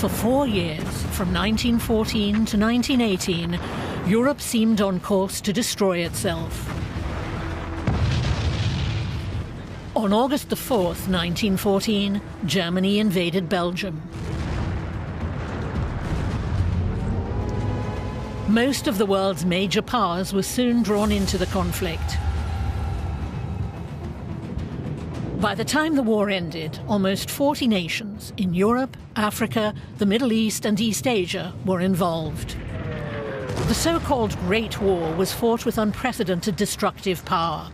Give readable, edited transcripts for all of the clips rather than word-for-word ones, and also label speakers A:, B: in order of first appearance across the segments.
A: For 4 years, from 1914 to 1918, Europe seemed on course to destroy itself. On August the 4th, 1914, Germany invaded Belgium. Most of the world's major powers were soon drawn into the conflict. By the time the war ended, almost 40 nations in Europe, Africa, the Middle East and East Asia were involved. The so-called Great War was fought with unprecedented destructive power.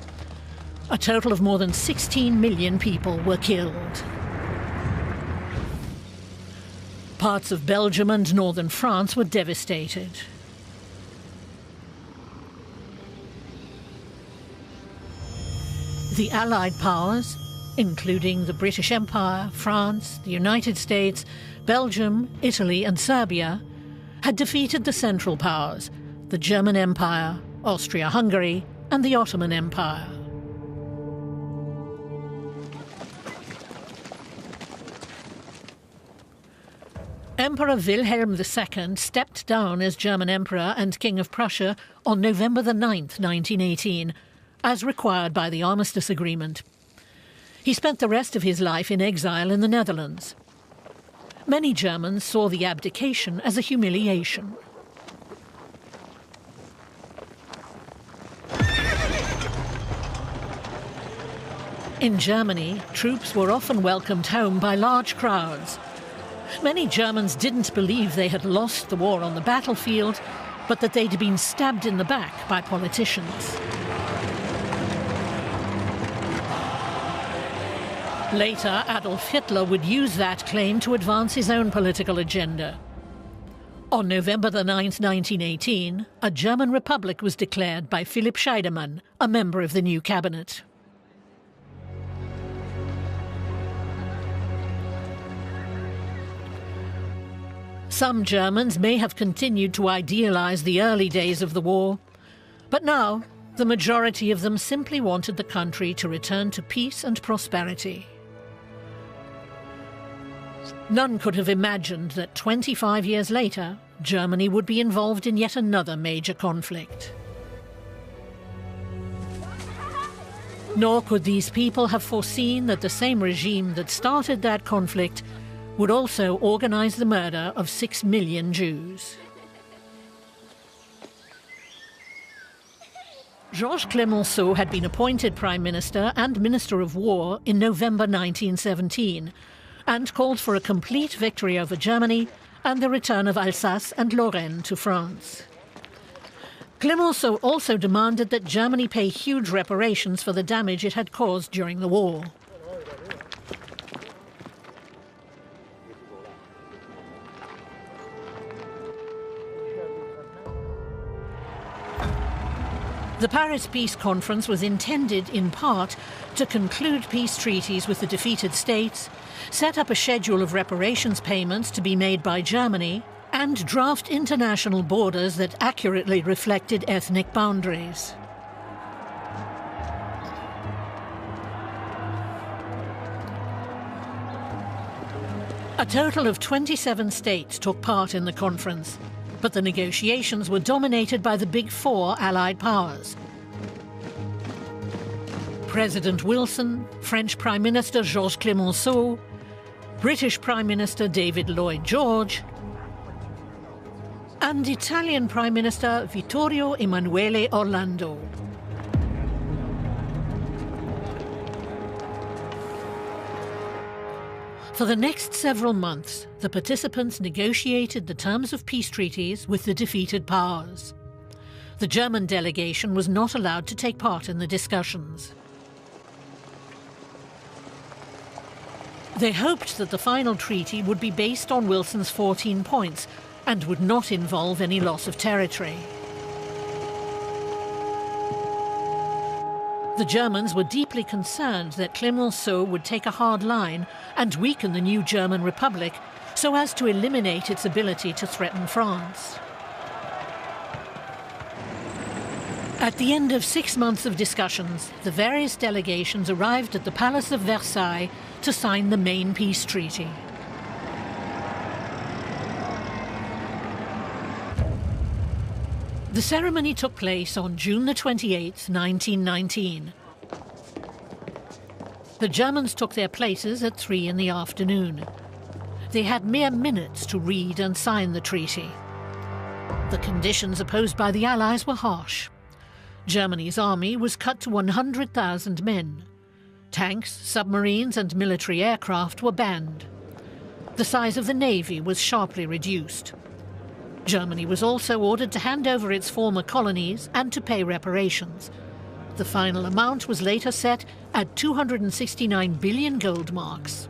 A: A total of more than 16 million people were killed. Parts of Belgium and northern France were devastated. The Allied powers, including the British Empire, France, the United States, Belgium, Italy and Serbia, had defeated the Central Powers, the German Empire, Austria-Hungary and the Ottoman Empire. Emperor Wilhelm II stepped down as German Emperor and King of Prussia on November the 9th, 1918, as required by the Armistice Agreement. He spent the rest of his life in exile in the Netherlands. Many Germans saw the abdication as a humiliation. In Germany, troops were often welcomed home by large crowds. Many Germans didn't believe they had lost the war on the battlefield, but that they'd been stabbed in the back by politicians. Later, Adolf Hitler would use that claim to advance his own political agenda. On November the 9th, 1918, a German republic was declared by Philipp Scheidemann, a member of the new cabinet. Some Germans may have continued to idealize the early days of the war, but now the majority of them simply wanted the country to return to peace and prosperity. None could have imagined that 25 years later, Germany would be involved in yet another major conflict. Nor could these people have foreseen that the same regime that started that conflict would also organize the murder of 6 million Jews. Georges Clemenceau had been appointed Prime Minister and Minister of War in November 1917, and called for a complete victory over Germany and the return of Alsace and Lorraine to France. Clemenceau also demanded that Germany pay huge reparations for the damage it had caused during the war. The Paris Peace Conference was intended, in part, to conclude peace treaties with the defeated states, set up a schedule of reparations payments to be made by Germany, and draft international borders that accurately reflected ethnic boundaries. A total of 27 states took part in the conference, but the negotiations were dominated by the Big Four Allied powers. President Wilson, French Prime Minister Georges Clemenceau, British Prime Minister David Lloyd George, and Italian Prime Minister Vittorio Emanuele Orlando. For the next several months, the participants negotiated the terms of peace treaties with the defeated powers. The German delegation was not allowed to take part in the discussions. They hoped that the final treaty would be based on Wilson's 14 points and would not involve any loss of territory. The Germans were deeply concerned that Clemenceau would take a hard line and weaken the new German Republic so as to eliminate its ability to threaten France. At the end of 6 months of discussions, the various delegations arrived at the Palace of Versailles to sign the main peace treaty. The ceremony took place on June the 28th, 1919. The Germans took their places at 3 in the afternoon. They had mere minutes to read and sign the treaty. The conditions opposed by the Allies were harsh. Germany's army was cut to 100,000 men. Tanks, submarines and military aircraft were banned. The size of the navy was sharply reduced. Germany was also ordered to hand over its former colonies and to pay reparations. The final amount was later set at 269 billion gold marks.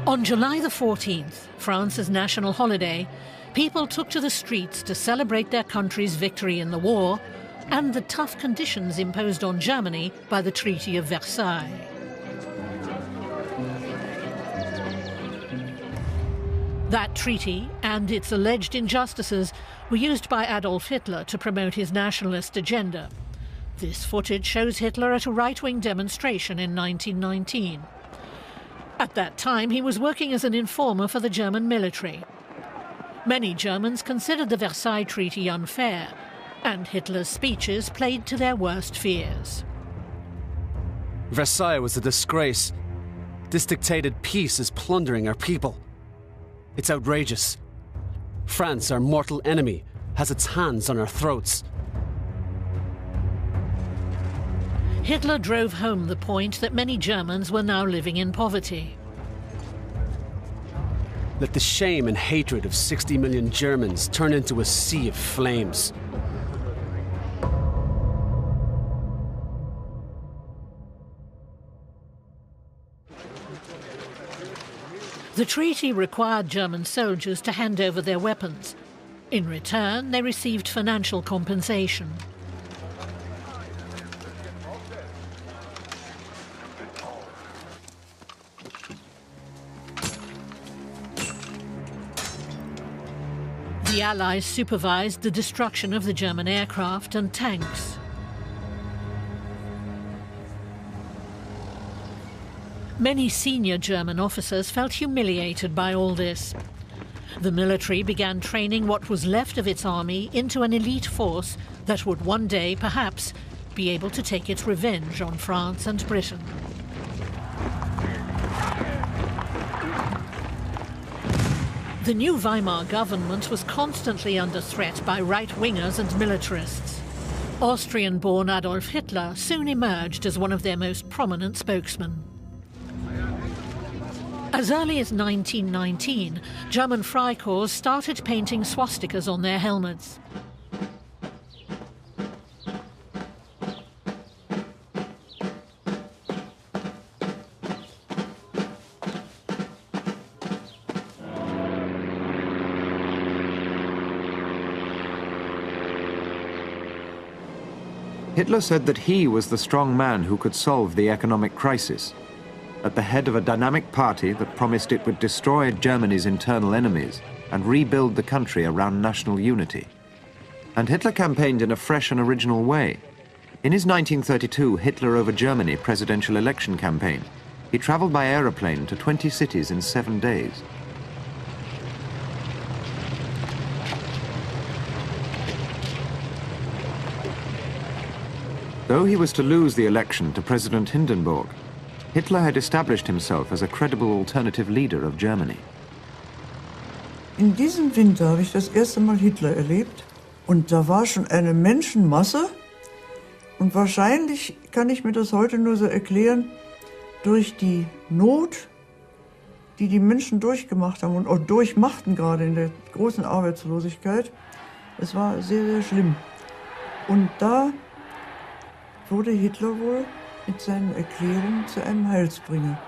A: On July the 14th, France's national holiday, people took to the streets to celebrate their country's victory in the war and the tough conditions imposed on Germany by the Treaty of Versailles. That treaty and its alleged injustices were used by Adolf Hitler to promote his nationalist agenda. This footage shows Hitler at a right-wing demonstration in 1919. At that time, he was working as an informer for the German military. Many Germans considered the Versailles Treaty unfair, and Hitler's speeches played to their worst fears.
B: Versailles was a disgrace. This dictated peace is plundering our people. It's outrageous. France, our mortal enemy, has its hands on our throats.
A: Hitler drove home the point that many Germans were now living in poverty.
B: Let the shame and hatred of 60 million Germans turn into a sea of flames.
A: The treaty required German soldiers to hand over their weapons. In return, they received financial compensation. The Allies supervised the destruction of the German aircraft and tanks. Many senior German officers felt humiliated by all this. The military began training what was left of its army into an elite force that would one day, perhaps, be able to take its revenge on France and Britain. The new Weimar government was constantly under threat by right-wingers and militarists. Austrian-born Adolf Hitler soon emerged as one of their most prominent spokesmen. As early as 1919, German Freikorps started painting swastikas on their helmets.
C: Hitler said that he was the strong man who could solve the economic crisis. At the head of a dynamic party that promised it would destroy Germany's internal enemies and rebuild the country around national unity. And Hitler campaigned in a fresh and original way. In his 1932 Hitler over Germany presidential election campaign, he traveled by aeroplane to 20 cities in 7 days. Though he was to lose the election to President Hindenburg, Hitler had established himself as a credible alternative leader of Germany.
D: In diesem Winter habe ich das erste Mal Hitler erlebt und da war schon eine Menschenmasse und wahrscheinlich kann ich mir das heute nur so erklären durch die Not, die die Menschen durchgemacht haben und auch durchmachten gerade in der großen Arbeitslosigkeit. Es war sehr, sehr schlimm. Und da wurde Hitler wohl mit seinen Erklärungen zu einem Heilsbringer.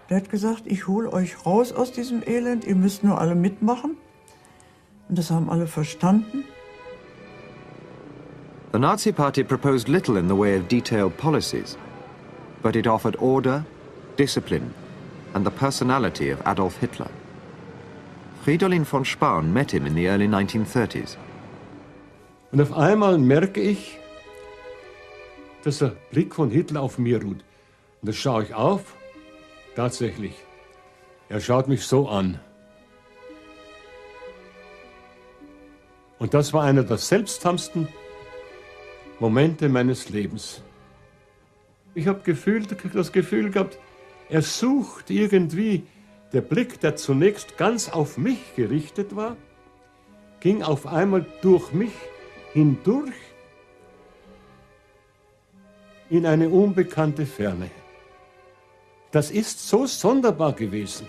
D: Der hat gesagt, ich hole euch raus aus diesem Elend, ihr müsst nur alle mitmachen. Und das haben alle verstanden.
C: The Nazi Party proposed little in the way of detailed policies, but it offered order, discipline, and the personality of Adolf Hitler. Fridolin von Spahn met him in the early 1930s.
E: Und auf einmal merke ich, dass der Blick von Hitler auf mir ruht. Und das schaue ich auf, tatsächlich. Er schaut mich so an. Und das war einer der seltsamsten Momente meines Lebens. Ich habe das Gefühl gehabt, er sucht irgendwie, der Blick, der zunächst ganz auf mich gerichtet war, ging auf einmal durch mich hindurch in eine unbekannte Ferne. Das ist so sonderbar gewesen.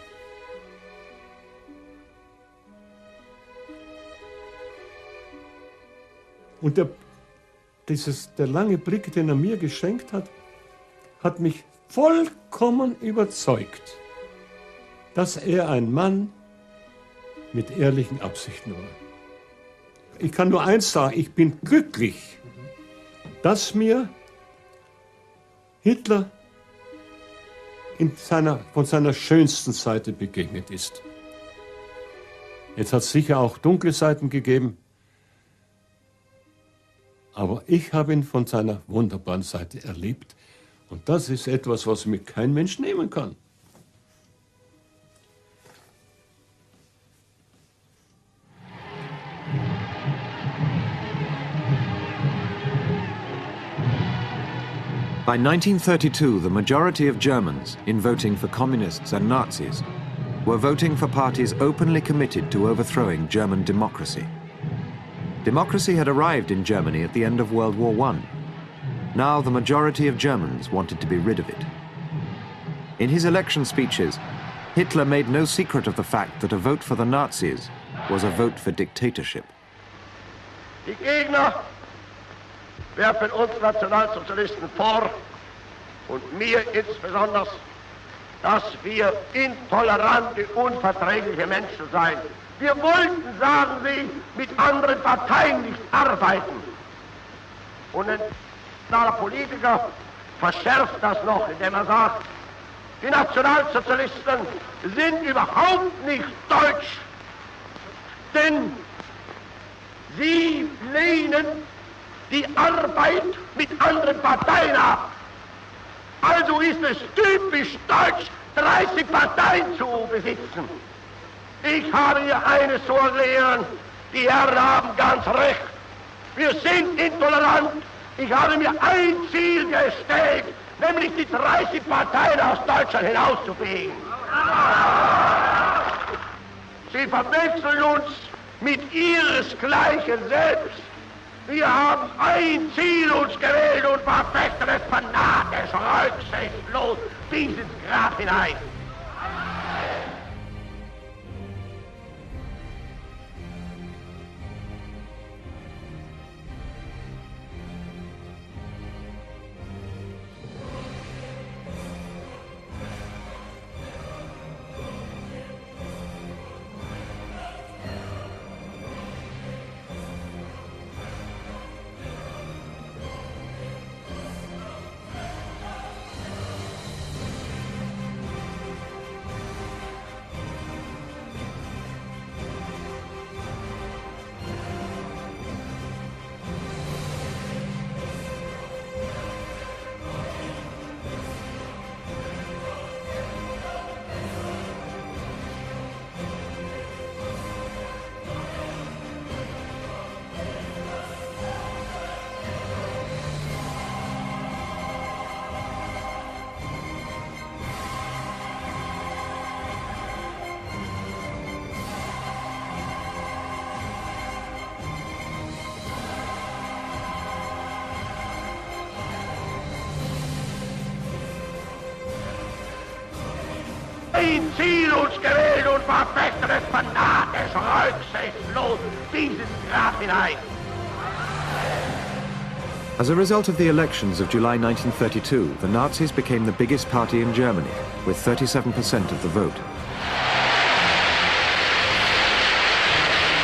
E: Und der lange Blick, den er mir geschenkt hat, hat mich vollkommen überzeugt, dass er ein Mann mit ehrlichen Absichten war. Ich kann nur eins sagen, ich bin glücklich, dass mir Hitler von seiner schönsten Seite begegnet ist. Jetzt hat es sicher auch dunkle Seiten gegeben, aber ich habe ihn von seiner wunderbaren Seite erlebt. Und das ist etwas, was mir kein Mensch nehmen kann.
C: By 1932, the majority of Germans, in voting for communists and Nazis, were voting for parties openly committed to overthrowing German democracy. Democracy had arrived in Germany at the end of World War I. Now the majority of Germans wanted to be rid of it. In his election speeches, Hitler made no secret of the fact that a vote for the Nazis was a vote for dictatorship.
F: Die Gegner werfen uns Nationalsozialisten vor, und mir insbesondere, dass wir intolerante, unverträgliche Menschen seien. Wir wollten, sagen sie, mit anderen Parteien nicht arbeiten. Und ein nationaler Politiker verschärft das noch, indem er sagt, die Nationalsozialisten sind überhaupt nicht deutsch, denn sie lehnen die Arbeit mit anderen Parteien ab. Also ist es typisch deutsch, 30 Parteien zu besitzen. Ich habe hier eines zu erklären, die Herren haben ganz recht. Wir sind intolerant. Ich habe mir ein Ziel gestellt, nämlich die 30 Parteien aus Deutschland hinauszufegen. Sie verwechseln uns mit ihresgleichen selbst. Wir haben ein Ziel uns gewählt und verfechten es fanatisch, rücksichtslos bis ins Grab hinein. Ein Ziel uns gewählt und verfechten es fanatisch, rücksichtslos bis ins Grab hinein.
C: As a result of the elections of July 1932, the Nazis became the biggest party in Germany, with 37% of the vote.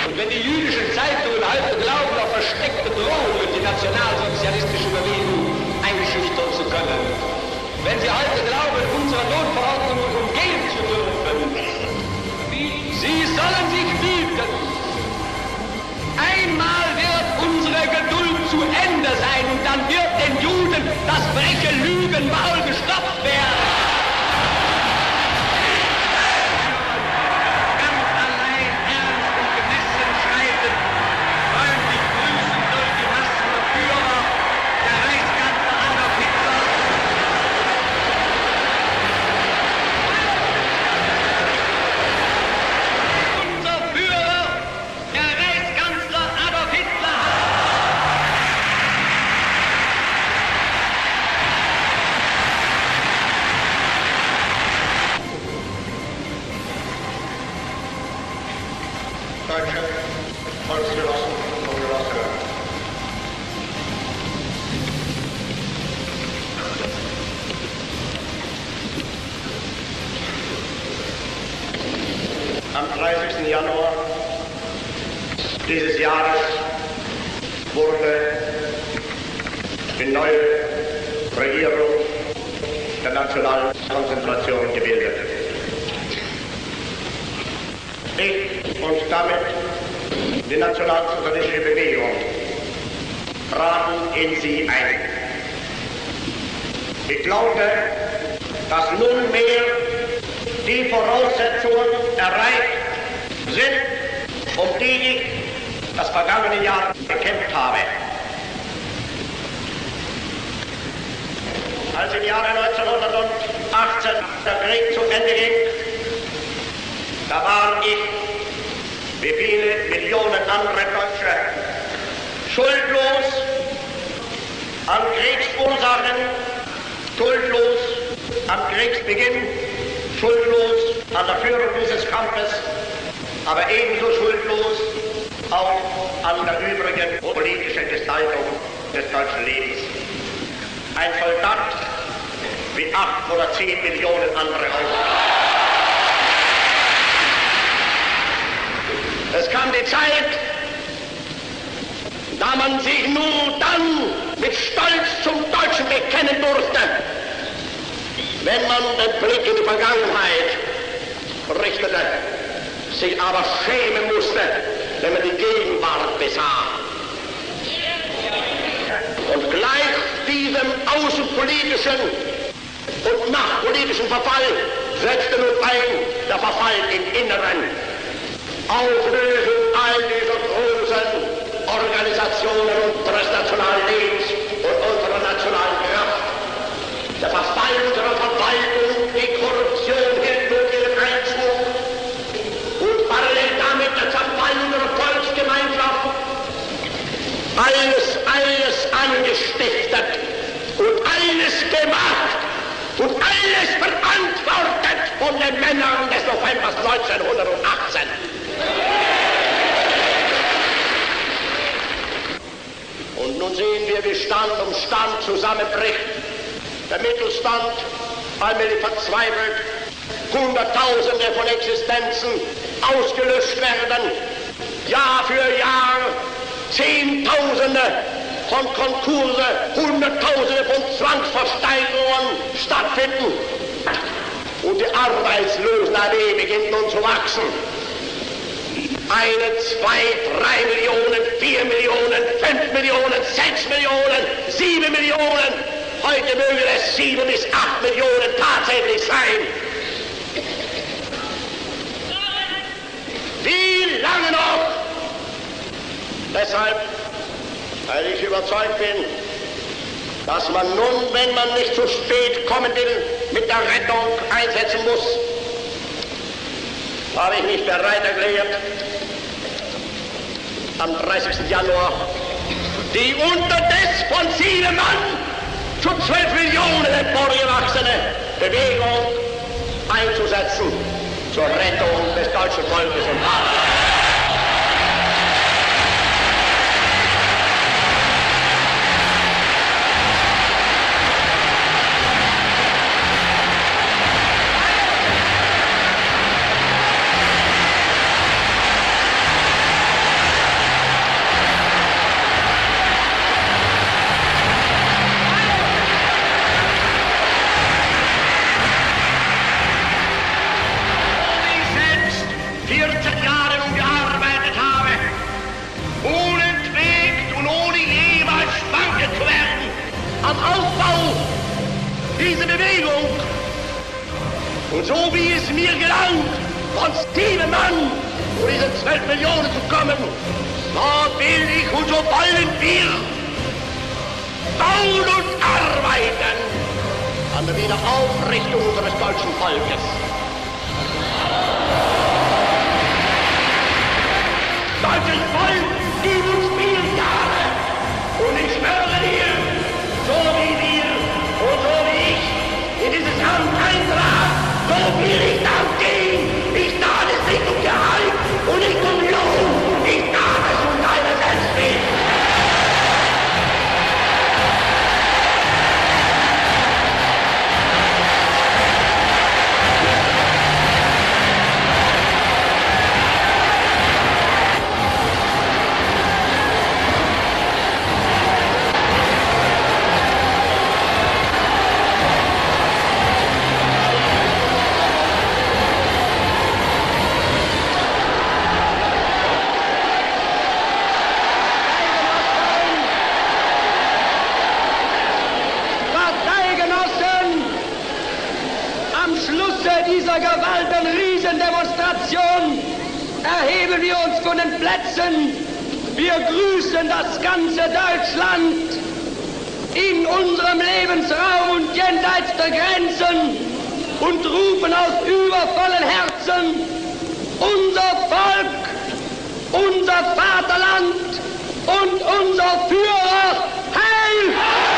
G: Und wenn die jüdischen Zeitungen heute glauben, auf versteckte Drohungen die nationalsozialistische Bewegung einschüchtern zu können, wenn sie heute glauben, unsere Notverordnungen umgehen zu dürfen, sie sollen sich hüten. Einmal wird unsere Geduld zu Ende sein und dann wird den Juden das freche Lügenmaul gestopft werden.
F: Am 30. Januar dieses Jahres wurde die neue Regierung der nationalen Konzentration gebildet. Ich und damit die nationalsozialistische Bewegung traten in sie ein. Ich glaubte, dass nunmehr die Voraussetzungen erreicht sind, um die ich das vergangene Jahr gekämpft habe. Als im Jahre 1918 der Krieg zu Ende ging, da war ich, wie viele Millionen andere Deutsche, schuldlos an Kriegsursachen, schuldlos am Kriegsbeginn, schuldlos an der Führung dieses Kampfes, aber ebenso schuldlos auch an der übrigen politischen Gestaltung des deutschen Lebens. Ein Soldat wie 8 oder 10 Millionen andere auch. Es kam die Zeit, da man sich nur dann mit Stolz zum Deutschen bekennen durfte, wenn man den Blick in die Vergangenheit richtete, sich aber schämen musste, wenn man die Gegenwart besah. Und gleich diesem außenpolitischen und machtpolitischen Verfall setzte nun ein der Verfall im Inneren. Auflösung all dieser großen Organisationen unseres nationalen Lebens und unserer nationalen Kraft. Der Verfall unserer Verwaltung, die Korruption hält nun ihren Einzug und parallel damit der Zerfall unserer Volksgemeinschaft. Alles angestiftet und alles gemacht und alles verantwortet von den Männern des Novembers 1918. Und nun sehen wir, wie Stand um Stand zusammenbricht. Der Mittelstand allmählich verzweifelt, Hunderttausende von Existenzen ausgelöscht werden, Jahr für Jahr Zehntausende von Konkurse, Hunderttausende von Zwangsversteigerungen stattfinden. Und die Arbeitslosenarmee beginnt nun zu wachsen. 1, 2, 3 Millionen, 4 Millionen, 5 Millionen, 6 Millionen, 7 Millionen. Heute mögen es 7 bis 8 Millionen tatsächlich sein. Wie lange noch? Deshalb, weil ich überzeugt bin, dass man nun, wenn man nicht zu spät kommen will, mit der Rettung einsetzen muss, habe ich mich bereit erklärt, am 30. Januar die unterdessen von 7 Mann zu 12 Millionen emporgewachsene Bewegung einzusetzen zur Rettung des deutschen Volkes undVaters. Und so wie es mir gelang, von 7 Mann zu diesen 12 Millionen zu kommen, so will ich und so wollen wir bauen und arbeiten an der Wiederaufrichtung unseres deutschen Volkes. Deutsches Volk, gib uns 4 Jahre und ich schwöre dir, so wie wir und so wie ich in dieses Amt eintrat, so will ich dann gehen. Ich tat es nicht um Gehalt und nicht um Lohn. Ich tat es um deine Selbstwillen.
G: dieser gewaltigen Riesendemonstration erheben wir uns von den Plätzen. Wir grüßen das ganze Deutschland in unserem Lebensraum und jenseits der Grenzen und rufen aus übervollen Herzen: Unser Volk, unser Vaterland und unser Führer, Heil!